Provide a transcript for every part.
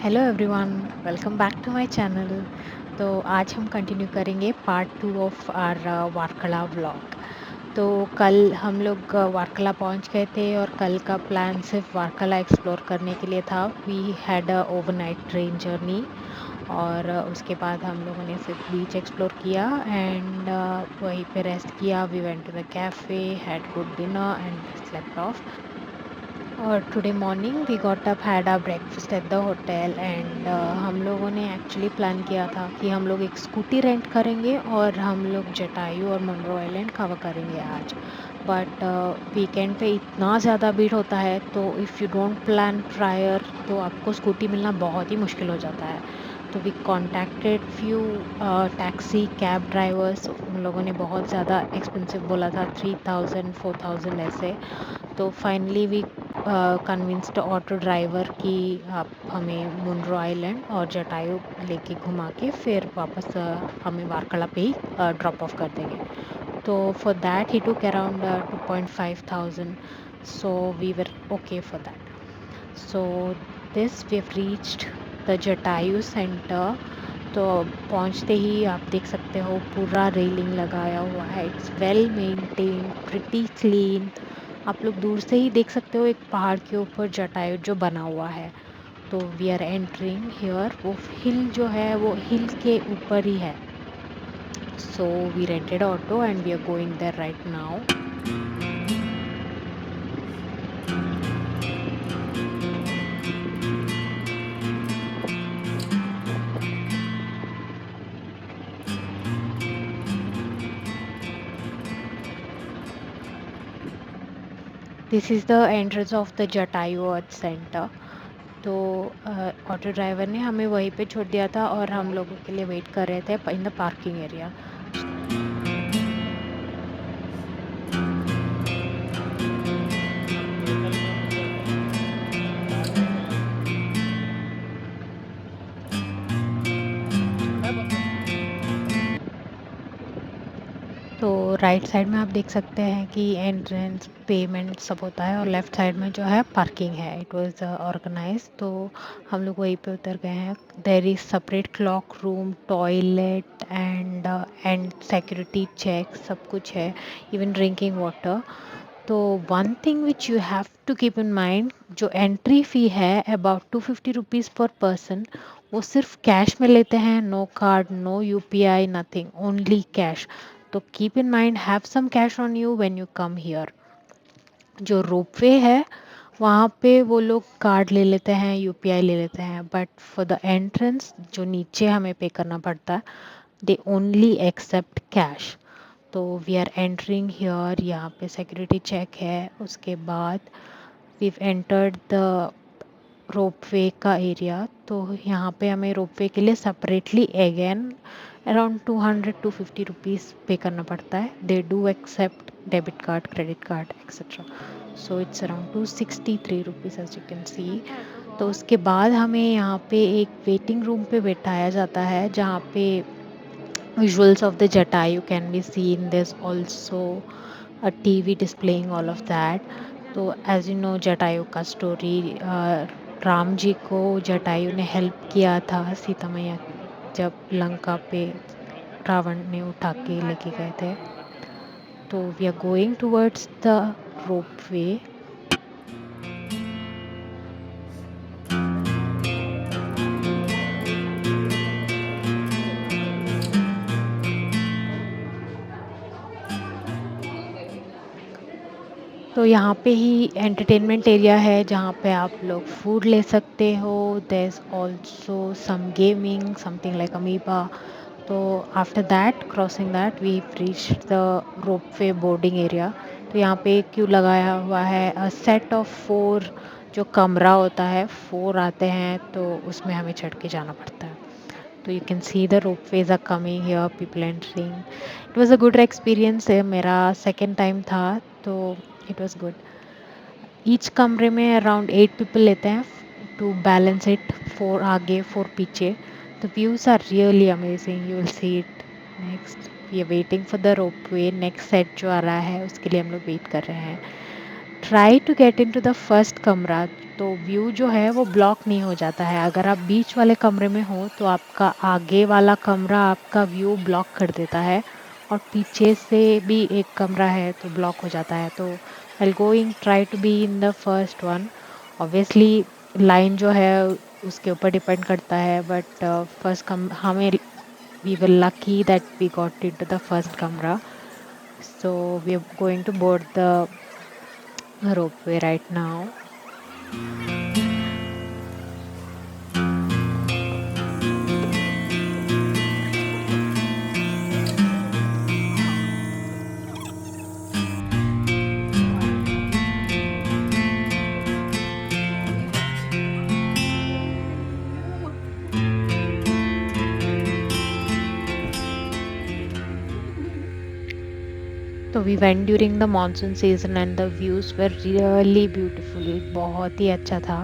Hello everyone, welcome back to my channel. तो आज हम कंटिन्यू करेंगे part 2 of our Varkala vlog. तो कल हम लोग वारकला पहुंच गए थे और कल का प्लान सिर्फ वारकला एक्सप्लोर करने के लिए था। We had a overnight train journey और उसके बाद हम लोगों ने सिर्फ बीच एक्सप्लोर किया एंड वहीं पे रेस्ट किया। We went to the cafe, had good dinner and slept off. और today morning we got up, had our breakfast at the hotel and हम लोगों ने एक्चुअली प्लान किया था कि हम लोग एक स्कूटी रेंट करेंगे और हम लोग जटायू और मुंड्रो आइलैंड कवर करेंगे आज। बट वीकेंड पे इतना ज़्यादा भीड़ होता है, तो if you don't plan prior तो आपको स्कूटी मिलना बहुत ही मुश्किल हो जाता है। तो we contacted few taxi cab drivers. उन लोगों ने बहुत ज़्यादा एक्सपेंसिव बोला था, 3000 4000 ऐसे। तो finally we convinced auto driver कि आप हमें मुंड्रो आइलैंड और जटायु लेके घुमा के फिर वापस हमें वारकला पे ही ड्रॉप ऑफ कर देंगे। तो for that he took around 2.5 thousand, so we were okay for that. So this we have reached the Jatayu centre. तो पहुंचते ही आप देख सकते हो पूरा रेलिंग लगाया हुआ है, it's well maintained, pretty clean. आप लोग दूर से ही देख सकते हो एक पहाड़ के ऊपर जटायु जो बना हुआ है। तो वी आर एंटरिंग हियर, वो हिल जो है वो हिल के ऊपर ही है। So we rented auto and we are going there right now. This is the entrance of the Jatayu earth centre. तो ऑटो ड्राइवर ने हमें वहीं पे छोड़ दिया था और हम लोगों के लिए वेट कर रहे थे इन द पार्किंग एरिया। तो राइट साइड में आप देख सकते हैं कि एंट्रेंस पेमेंट सब होता है और लेफ्ट साइड में जो है पार्किंग है। इट वाज ऑर्गेनाइज, तो हम लोग वहीं पे उतर गए हैं। There is separate cloak room, toilet and security check, सब कुछ है, इवन ड्रिंकिंग वाटर। तो one thing which you have to keep in mind, जो एंट्री फ़ी है अबाउट 250 रुपीज़ पर पर्सन, वो सिर्फ कैश में लेते हैं। No card, no UPI, nothing, only cash. तो keep in mind, have some cash on you when you come here. जो रोपवे है वहाँ पे वो लोग कार्ड ले लेते हैं, यूपीआई ले लेते हैं, बट फॉर द एंट्रेंस जो नीचे हमें पे करना पड़ता है, दे ओनली एक्सेप्ट कैश। तो वी आर एंटरिंग हियर, यहाँ पे सिक्योरिटी चेक है। उसके बाद वी एंटर्ड द रोपवे का एरिया। तो यहाँ पे हमें रोपवे के लिए separately again around 200 to 50 rupees पे करना पड़ता है। They do accept debit card, credit card etcetera. So it's around 263 rupees as you can see. तो उसके बाद हमें यहाँ पे एक वेटिंग रूम पे बैठाया जाता है, जहाँ पे visuals of the Jatayu can be seen. There's also a TV displaying all of that. तो as you know जटायु का स्टोरी, राम जी को जटायु ने हेल्प किया था सीता मैया जब लंका पे रावण ने उठा के लेके गए थे। तो we are going towards the ropeway. तो यहाँ पे ही एंटरटेनमेंट एरिया है जहाँ पे आप लोग फूड ले सकते हो। There is also some gaming, something like amoeba. तो after that, crossing that, we reach the ropeway boarding area. तो यहाँ पे क्यू लगाया हुआ है, अ सेट ऑफ 4 जो कमरा होता है, 4 आते हैं, तो उसमें हमें चढ़ के जाना पड़ता है। तो you can see the ropeways are coming here, people entering. It was a good experience है, मेरा सेकेंड टाइम था, तो इट वाज गुड। ईच कमरे में अराउंड 8 पीपल लेते हैं टू बैलेंस इट, 4 आगे 4 पीछे। The views are really amazing, you will see it next. We are waiting for the ropeway, next set जो आ रहा है उसके लिए हम लोग वेट कर रहे हैं। Try to get into the first कमरा। तो व्यू जो है वो ब्लॉक नहीं हो जाता है। अगर आप बीच वाले कमरे में हो तो आपका आगे वाला कमरा आपका व्यू ब्लॉक कर देता है, और पीछे से भी एक कमरा है तो ब्लॉक हो जाता है। तो I going try to be in the first one. Obviously line जो है उसके ऊपर डिपेंड करता है, बट फर्स्ट कम हमें we were lucky that we got into the first camera. So we are going to board the ropeway right now. तो we went during the monsoon season and the views were really beautiful. बहुत ही अच्छा था।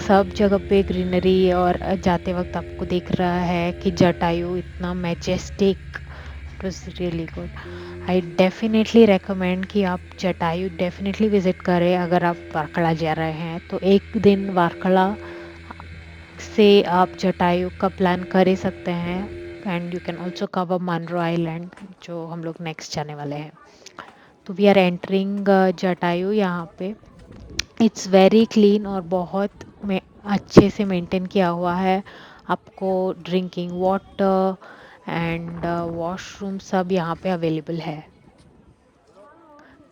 सब जगह पे greenery, और जाते वक्त आपको दिख रहा है कि जटायु इतना majestic. It was really good. I definitely recommend कि आप जटायु डेफिनेटली विजिट करें अगर आप वारकला जा रहे हैं। तो एक दिन वारकला से आप जटायु का प्लान कर ही सकते हैं। And you can also cover Munroe Island, जो हम लोग नेक्स्ट जाने वाले हैं। तो वी आर एंटरिंग जटायु यहाँ पे। इट्स वेरी क्लीन और बहुत में अच्छे से मेंटेन किया हुआ है। आपको ड्रिंकिंग वाटर एंड वॉशरूम सब यहाँ पे अवेलेबल है।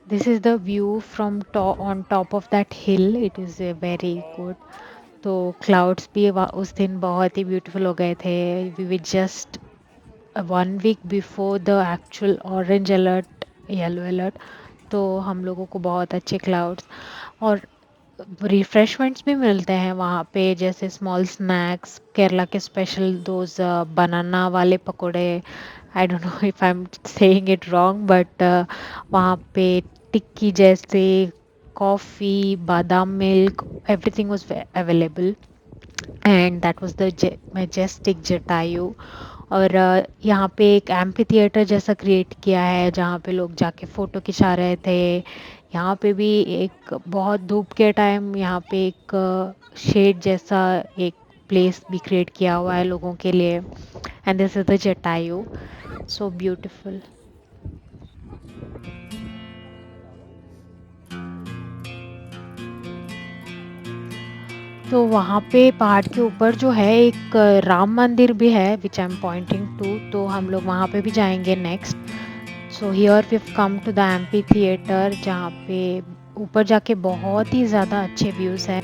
This is the view from on top of that hill. It is very good. तो क्लाउड्स भी उस दिन बहुत ही ब्यूटीफुल हो गए थे। We we just 1 week before the actual orange alert, yellow alert. तो हम लोगों को बहुत अच्छे क्लाउड्स और रिफ्रेशमेंट्स भी मिलते हैं वहाँ पे, जैसे स्मॉल स्नैक्स, केरला के स्पेशल दोज बनाना वाले पकोड़े। I don't know if I am saying it wrong, but वहाँ पे टिक्की जैसे, कॉफ़ी, बादाम milk, everything was available. And that was the majestic Jatayu. और यहाँ पे एक एम्पी थिएटर जैसा क्रिएट किया है जहाँ पे लोग जाके फ़ोटो खिंचा रहे थे। यहाँ पे भी एक बहुत धूप के टाइम यहाँ पे एक शेड जैसा एक प्लेस भी क्रिएट किया हुआ है लोगों के लिए। And this is the Jatayu, so beautiful. तो वहाँ पे पहाड़ के ऊपर जो है एक राम मंदिर भी है, which I am pointing to. तो हम लोग वहाँ पे भी जाएंगे next. So here we come to the amphitheatre, जहाँ पे ऊपर जाके बहुत ही ज़्यादा अच्छे व्यूज़ हैं।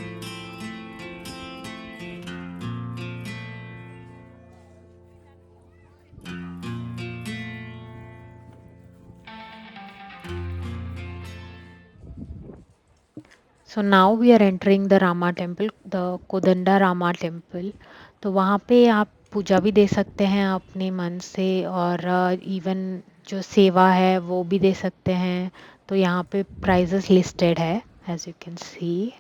So now we are entering the Rama temple, the Kodanda Rama temple. तो वहाँ पे आप पूजा भी दे सकते हैं अपने मन से, और इवन जो सेवा है वो भी दे सकते हैं। तो यहाँ पे प्राइजेस लिस्टेड है, as you can see.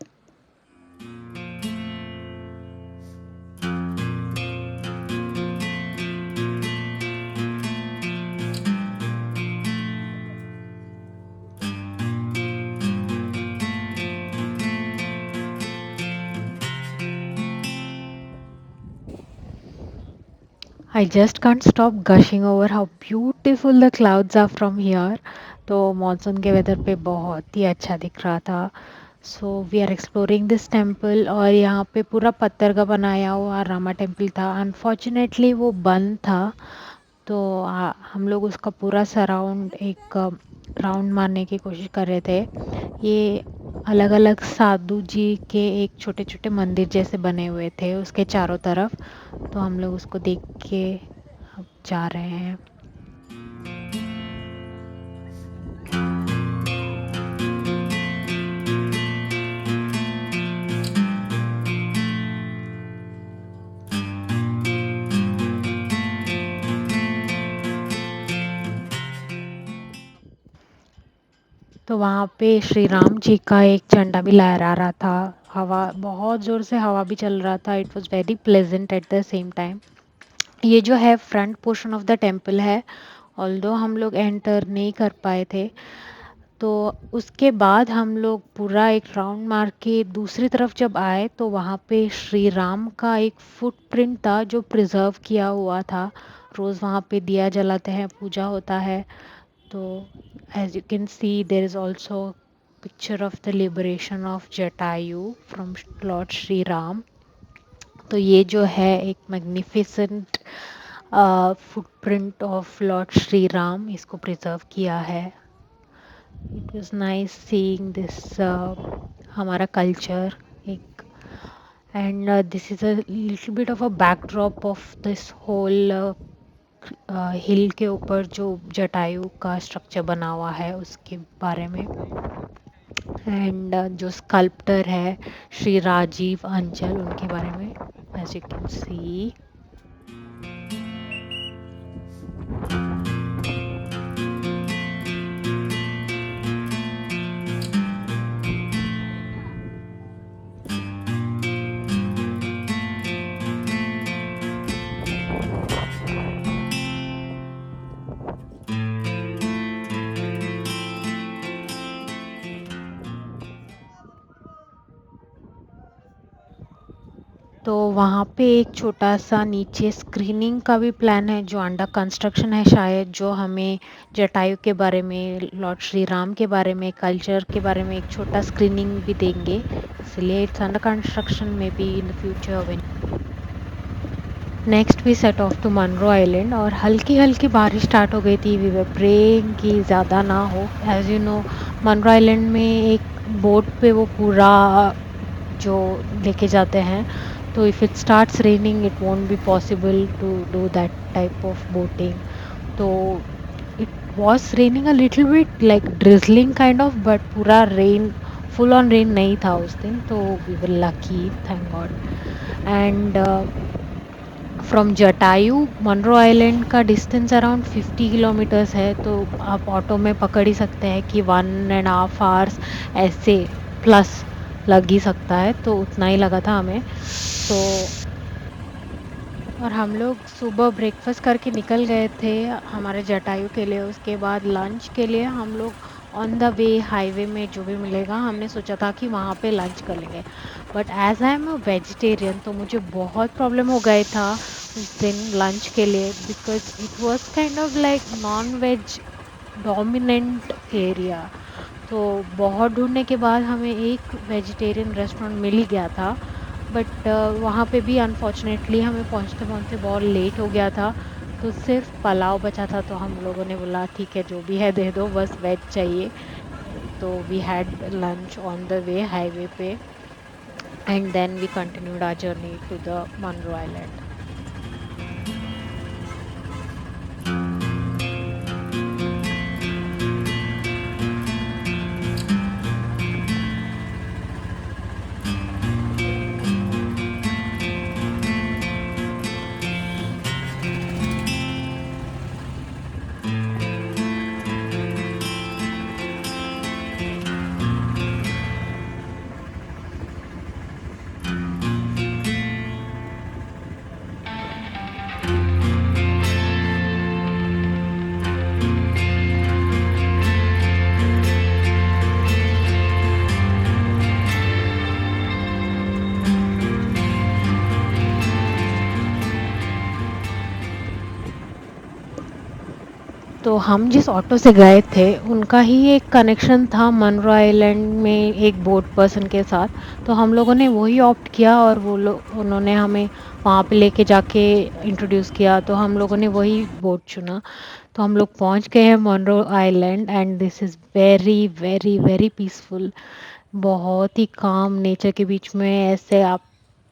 I just can't stop gushing over how beautiful the clouds are from here. तो मॉनसून के वेदर पे बहुत ही अच्छा दिख रहा था। So we are exploring this temple, और यहाँ पे पूरा पत्थर का बनाया हुआ रामा टेम्पल था। अनफॉर्चुनेटली वो बंद था। तो हम लोग उसका पूरा सराउंड एक राउंड मारने की कोशिश कर रहे थे। ये अलग अलग साधु जी के एक छोटे छोटे मंदिर जैसे बने हुए थे उसके चारों तरफ। तो हम लोग उसको देख के अब जा रहे हैं। तो वहाँ पे श्री राम जी का एक झंडा भी लहरा रहा था। हवा बहुत ज़ोर से हवा भी चल रहा था। It was very pleasant at the same time. ये जो है front portion of the temple है। ऑल्दो हम लोग एंटर नहीं कर पाए थे, तो उसके बाद हम लोग पूरा एक राउंड मार के दूसरी तरफ जब आए तो वहाँ पे श्री राम का एक फुटप्रिंट था जो प्रिजर्व किया हुआ था। रोज़ वहाँ पे दिया जलाते हैं, पूजा होता है। तो as you can see there is also picture of the liberation of Jatayu from lord Shri Ram. तो ये जो है एक magnificent footprint of lord Shri Ram, इसको प्रिजर्व किया है। It was nice seeing this हमारा कल्चर एक। And this is a little bit of a backdrop of this whole hill के ऊपर जो जटायु का स्ट्रक्चर बना हुआ है उसके बारे में। एंड जो स्कल्प्टर है श्री राजीव अंचल, उनके बारे में एज यू कैन सी। तो वहाँ पे एक छोटा सा नीचे स्क्रीनिंग का भी प्लान है जो अंडर कंस्ट्रक्शन है शायद, जो हमें जटायु के बारे में, लॉर्ड श्री राम के बारे में, कल्चर के बारे में एक छोटा स्क्रीनिंग भी देंगे। इसलिए it's under construction, maybe in the future. When next we set off to Munroe island और हल्की हल्की बारिश स्टार्ट हो गई थी। वी वर प्रेइंग कि ज़्यादा ना हो। As you know Munroe island में एक बोट पे वो पूरा जो लेके जाते हैं, तो if it starts raining it won't be possible to do that type of boating. तो it was raining a little bit like drizzling kind of, but पूरा रेन, फुल ऑन रेन नहीं था उस दिन। तो we were lucky, thank God. And from Jatayu Munroe Island का distance around 50 kilometres है। तो आप ऑटो में पकड़ ही सकते हैं कि 1.5 आवर्स ऐसे प्लस लग ही सकता है। तो उतना ही लगा था हमें। तो और हम लोग सुबह ब्रेकफास्ट करके निकल गए थे हमारे जटायु के लिए। उसके बाद लंच के लिए हम लोग ऑन द वे हाईवे में जो भी मिलेगा हमने सोचा था कि वहाँ पे लंच कर लेंगे। But as I am a vegetarian तो मुझे बहुत प्रॉब्लम हो गया था उस दिन लंच के लिए, because it was kind of like non veg dominant area. तो बहुत ढूंढने के बाद हमें एक वेजिटेरियन रेस्टोरेंट मिल ही गया था। बट वहाँ पे भी अनफॉर्चुनेटली हमें पहुँचते पहुँचते बहुत लेट हो गया था। तो सिर्फ पुलाव बचा था, तो हम लोगों ने बोला ठीक है जो भी है दे दो, बस वेज चाहिए। तो we had lunch on the way highway पे, and then we continued our journey to the Munroe Island. तो हम जिस ऑटो से गए थे उनका ही एक कनेक्शन था मनरो आइलैंड में एक बोट पर्सन के साथ। तो हम लोगों ने वही ऑप्ट किया और वो लोग, उन्होंने हमें वहाँ पे लेके जाके इंट्रोड्यूस किया, तो हम लोगों ने वही बोट चुना। तो हम लोग पहुँच गए हैं Munroe island and this is very very very peaceful. बहुत ही काम नेचर के बीच में ऐसे आप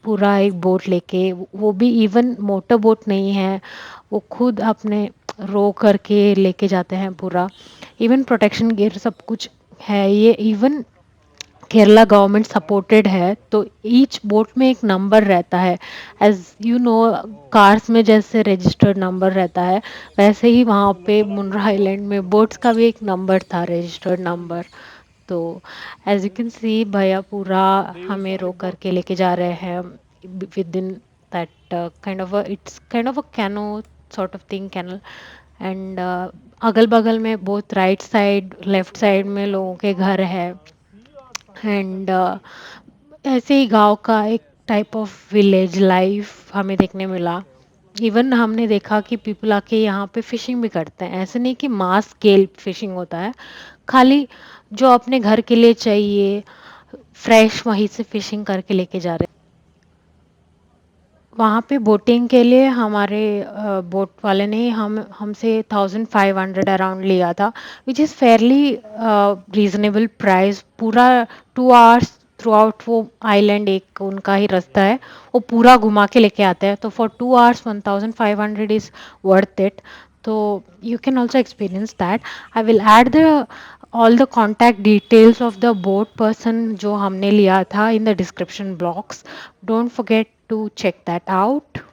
पूरा एक बोट लेके, वो भी इवन मोटर बोट नहीं है, वो खुद अपने रो करके लेके जाते हैं पूरा। इवन प्रोटेक्शन गियर सब कुछ है। ये इवन केरला गवर्नमेंट सपोर्टेड है। तो ईच बोट में एक नंबर रहता है, एज यू नो कार्स में जैसे रजिस्टर्ड नंबर रहता है, वैसे ही वहाँ पे मुन्रा आइलैंड में बोट्स का भी एक नंबर था, रजिस्टर्ड नंबर। तो एज यू कैन सी भैया पूरा हमें रो करके लेके जा रहे हैं within that kind of it's kind of a canoe sort of thing, canal. And अगल-बगल में both right side, left side में लोगों के घर है एंड ऐसे ही गाँव का एक टाइप ऑफ विलेज लाइफ हमें देखने मिला। इवन हमने देखा कि पीपल आके यहाँ पे फिशिंग भी करते हैं। ऐसे नहीं कि मास स्केल फिशिंग होता है, खाली जो अपने घर के लिए चाहिए, फ्रेश वहीं से फिशिंग करके लेके जा रहे हैं। वहाँ पे बोटिंग के लिए हमारे बोट वाले ने हम हमसे 1500 अराउंड लिया था, which is Fairlie reasonable price. पूरा 2 आवर्स थ्रू आउट वो आइलैंड, एक उनका ही रास्ता है, वो पूरा घुमा के लेके आते हैं। तो for 2 hours 1500 is worth it. तो you can also experience that. I will add the all the contact details of the boat person जो हमने लिया था in the description box. Don't forget to check that out.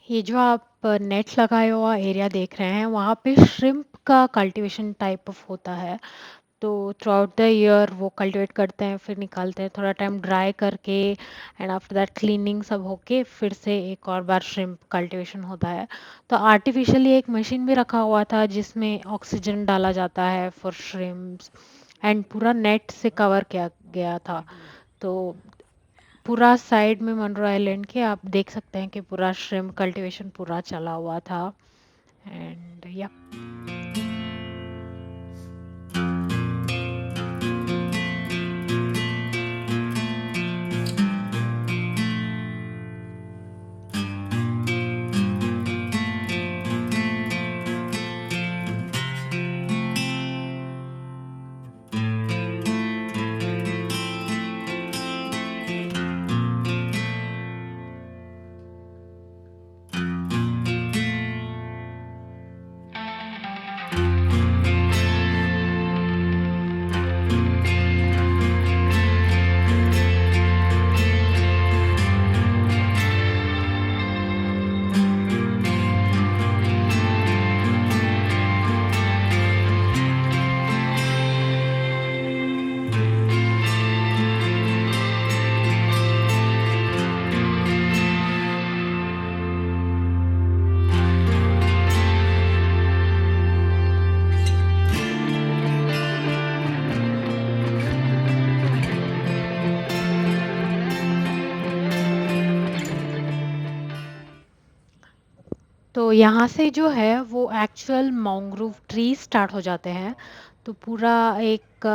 ये जो आप net लगाए हुआ एरिया देख रहे हैं, वहाँ पे श्रिम्प का कल्टीवेशन टाइप ऑफ होता है। तो थ्रू आउट द ईयर वो कल्टीवेट करते हैं, फिर निकालते हैं, थोड़ा टाइम ड्राई करके एंड आफ्टर दैट क्लीनिंग सब होके फिर से एक और बार श्रिम्प कल्टीवेशन होता है। तो आर्टिफिशियली एक मशीन भी रखा हुआ था जिसमें ऑक्सीजन डाला जाता है फॉर श्रिम्प्स, एंड पूरा नेट से कवर किया गया था। तो पूरा साइड में मनरो आइलैंड के आप देख सकते हैं कि पूरा श्रिम्प कल्टीवेशन पूरा चला हुआ था। एंड या तो यहाँ से जो है वो एक्चुअल मैंग्रोव ट्री स्टार्ट हो जाते हैं। तो पूरा एक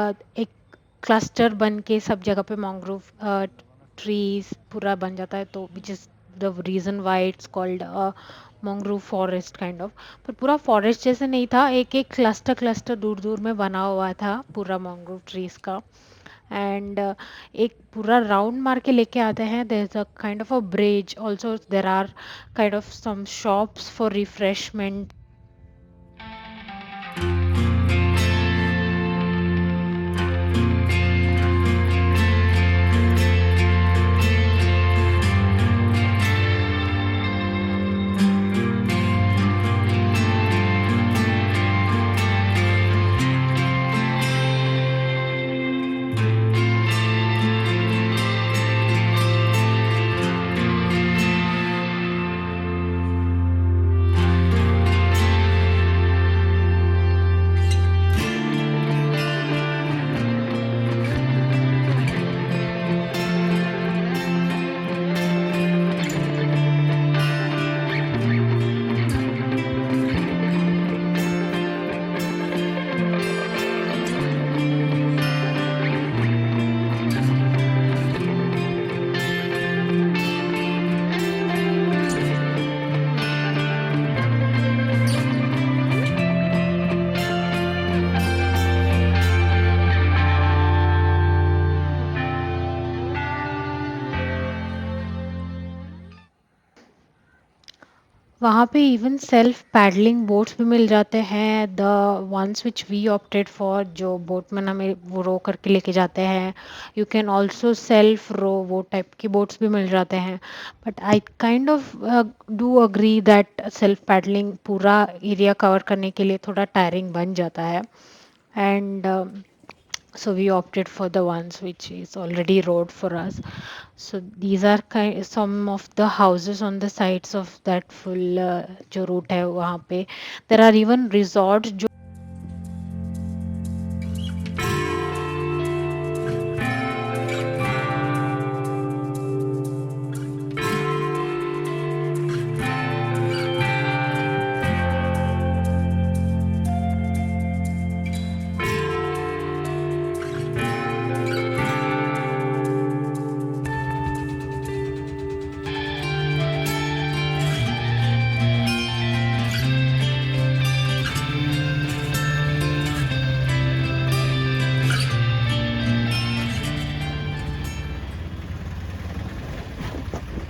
क्लस्टर बन के सब जगह पे मैंग्रोव ट्रीज पूरा बन जाता है, तो which is the reason why it's called mangrove forest kind of. पर पूरा फॉरेस्ट जैसे नहीं था, एक एक क्लस्टर क्लस्टर दूर दूर में बना हुआ था पूरा मैंग्रोव ट्रीज का। एंड एक पूरा राउंड मार के लेके आते हैं। There is a kind of a bridge also, there are kind of some shops for refreshment. वहाँ पे इवन सेल्फ पैडलिंग बोट्स भी मिल जाते हैं, the ones which we opted for, जो बोटमैन हमें वो रो करके लेके जाते हैं। You can also self row, वो टाइप की बोट्स भी मिल जाते हैं। But I kind of do agree that self paddling पूरा एरिया कवर करने के लिए थोड़ा टायरिंग बन जाता है। And so we opted for the ones which is already road for us. So these are some of the houses on the sides of that full जो route है वहाँ पे। There are even resorts जो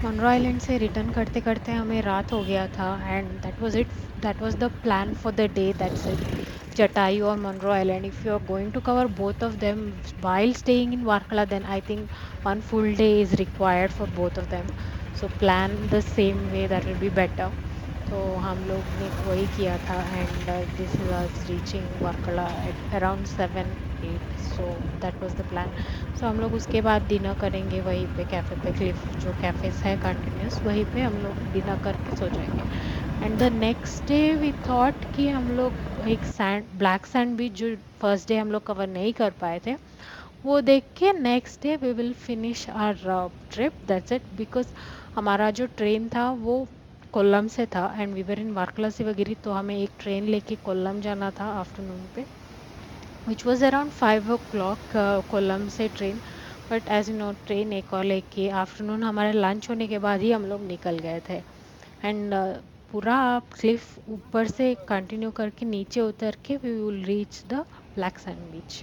Munroe Island से return करते करते हमें रात हो गया था। And that was it, that was the plan for the day, that's it. Jatayu और Munroe Island, if you are going to cover both of them while staying in Varkala, then I think one full day is required for both of them. So plan the same way, that will be better. तो हम लोग ने वही किया था। And this was reaching Varkala at around 7-8, so that was the plan. So हम लोग उसके बाद डिनर करेंगे वहीं पे कैफ़े पे, क्लिफ जो कैफ़ेज़ है कंटिन्यूस, वहीं पे हम लोग डिनर करके सो जाएंगे। And the next day we thought कि हम लोग एक सैंड ब्लैक सैंड बीच जो फर्स्ट डे हम लोग कवर नहीं कर पाए थे, वो देख के next day we will finish our trip, that's it. Because हमारा जो ट्रेन था वो कोल्लम से था and we were in Varkala Sivagiri, तो हमें एक ट्रेन लेके कोल्लम जाना था आफ्टरनून पे, which was around 5 o'clock Kollam से train. But as you know train एक और लेके आफ्टरनून हमारे लंच होने के बाद ही हम लोग निकल गए थे। एंड पूरा क्लिफ ऊपर से कंटिन्यू करके नीचे उतर के we will reach the black sand beach.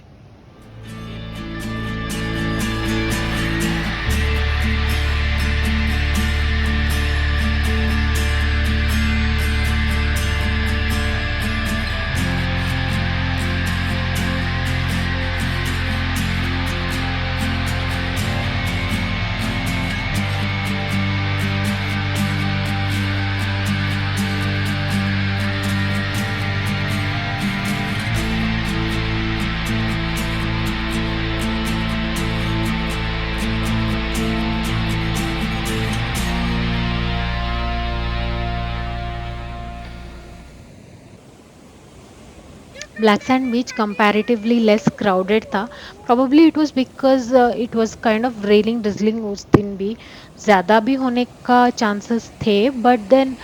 Black sand beach comparatively less crowded था। Probably it was because it was kind of raining drizzling, उस दिन भी ज़्यादा भी होने का चांसेस थे। But then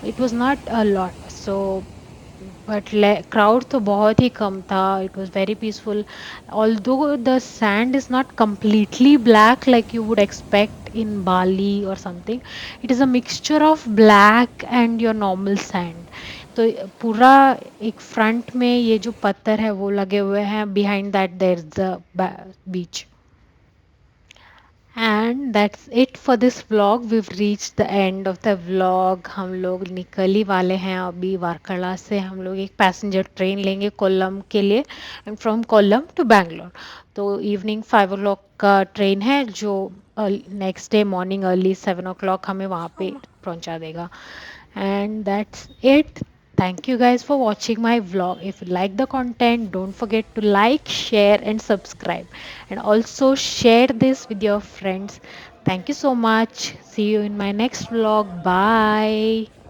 it was not a lot, so but crowd तो बहुत ही कम था. It was very peaceful. Although the sand is not completely black like you would expect in Bali or something. It is a mixture of black and your normal sand. तो पूरा एक front में ये जो पत्थर है वो लगे हुए हैं. Behind that there is the beach. And that's it for this vlog. We've reach the end of the vlog. हम लोग निकल ही वाले हैं अभी वारकला से. हम लोग एक पैसेंजर ट्रेन लेंगे कोल्लम के लिए, and from Kollam to Bangalore. तो इवनिंग 5 o'clock का ट्रेन है जो next day morning early 7 o'clock हमें वहाँ पे पहुँचा देगा. And that's it. Thank you guys for watching my vlog. If you like the content, don't forget to like, share, and subscribe. And also share this with your friends. Thank you so much. See you in my next vlog. Bye.